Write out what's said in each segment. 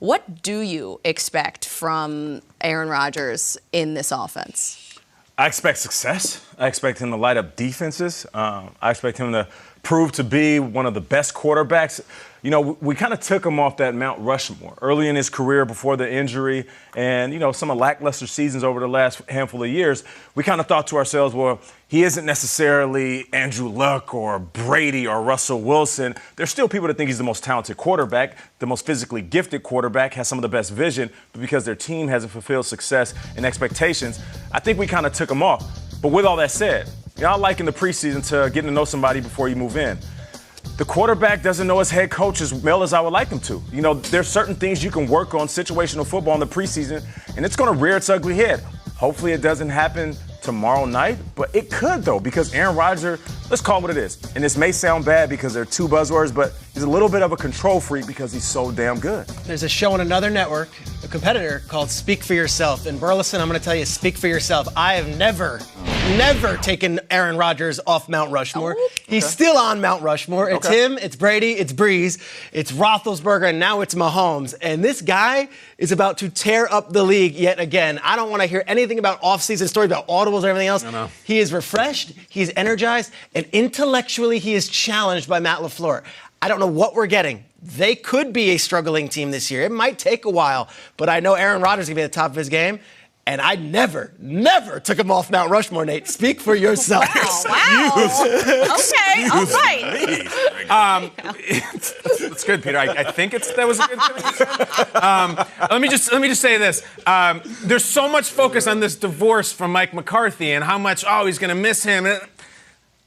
What do you expect from Aaron Rodgers in this offense? I expect success. I expect him to light up defenses. I expect him to prove to be one of the best quarterbacks. You know, we kind of took him off that Mount Rushmore early in his career before the injury and, you know, some of lackluster seasons over the last handful of years. We kind of thought to ourselves, well, he isn't necessarily Andrew Luck or Brady or Russell Wilson. There's still people that think he's the most talented quarterback, the most physically gifted quarterback, has some of the best vision, but because their team hasn't fulfilled success and expectations, I think we kind of took him off. But with all that said, I liken the preseason to getting to know somebody before you move in. The quarterback doesn't know his head coach as well as I would like him to. You know, there's certain things you can work on situational football in the preseason, and it's going to rear its ugly head. Hopefully it doesn't happen tomorrow night, but it could, though, because Aaron Rodgers, let's call it what it is. And this may sound bad because they're two buzzwords, but he's a little bit of a control freak because he's so damn good. There's a show on another network, a competitor, called Speak for Yourself. And Burleson, I'm going to tell you, speak for yourself. I have never taken Aaron Rodgers off Mount Rushmore. Oh, okay. He's still on Mount Rushmore. It's him, it's Brady, it's Breeze, it's Roethlisberger, and now it's Mahomes. And this guy is about to tear up the league yet again. I don't want to hear anything about offseason stories about audibles or everything else. No. He is refreshed, he's energized, and intellectually he is challenged by Matt LaFleur. I don't know what we're getting. They could be a struggling team this year. It might take a while, but I know Aaron Rodgers is going to be at the top of his game. And I never took him off Mount Rushmore, Nate. Speak for yourself. Wow. Okay, all right. That's good, Peter. I think that was a good thing. Let me just say this. There's so much focus on this divorce from Mike McCarthy and how much, he's going to miss him.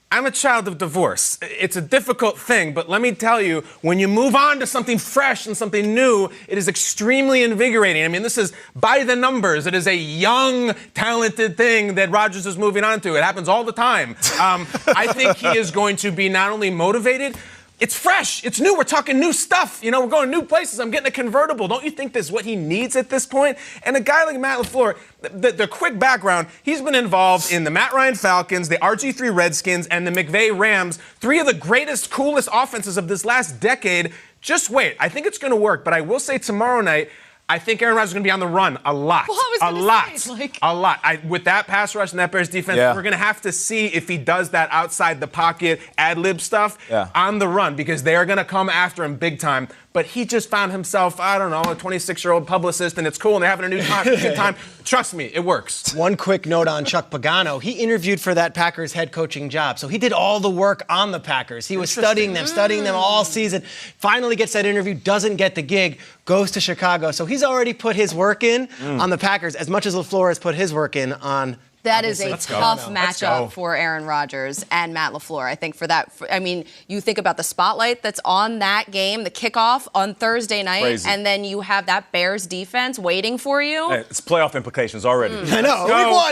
I'm a child of divorce. It's a difficult thing, but let me tell you, when you move on to something fresh and something new, it is extremely invigorating. I mean, this is by the numbers. It is a young, talented thing that Rodgers is moving on to. It happens all the time. I think he is going to be not only motivated, it's fresh. It's new. We're talking new stuff. You know, we're going new places. I'm getting a convertible. Don't you think this is what he needs at this point? And a guy like Matt LaFleur, the quick background, he's been involved in the Matt Ryan Falcons, the RG3 Redskins, and the McVay Rams, three of the greatest, coolest offenses of this last decade. Just wait. I think it's going to work. But I will say tomorrow night, I think Aaron Rodgers is going to be on the run a lot. Well, I was gonna say, a lot. With that pass rush and that Bears defense, we're going to have to see if he does that outside the pocket ad-lib stuff on the run because they are going to come after him big time. But he just found himself, I don't know, a 26-year-old publicist, and it's cool, and they're having a good time. Trust me, it works. One quick note on Chuck Pagano. He interviewed for that Packers head coaching job, so he did all the work on the Packers. He was studying them all season. Finally gets that interview, doesn't get the gig, goes to Chicago. So he's already put his work in on the Packers as much as LaFleur has put his work in on. That is a tough matchup for Aaron Rodgers and Matt LaFleur. I think for that, I mean, you think about the spotlight that's on that game, the kickoff on Thursday night, and then you have that Bears defense waiting for you. Hey, it's playoff implications already. I know. Week one.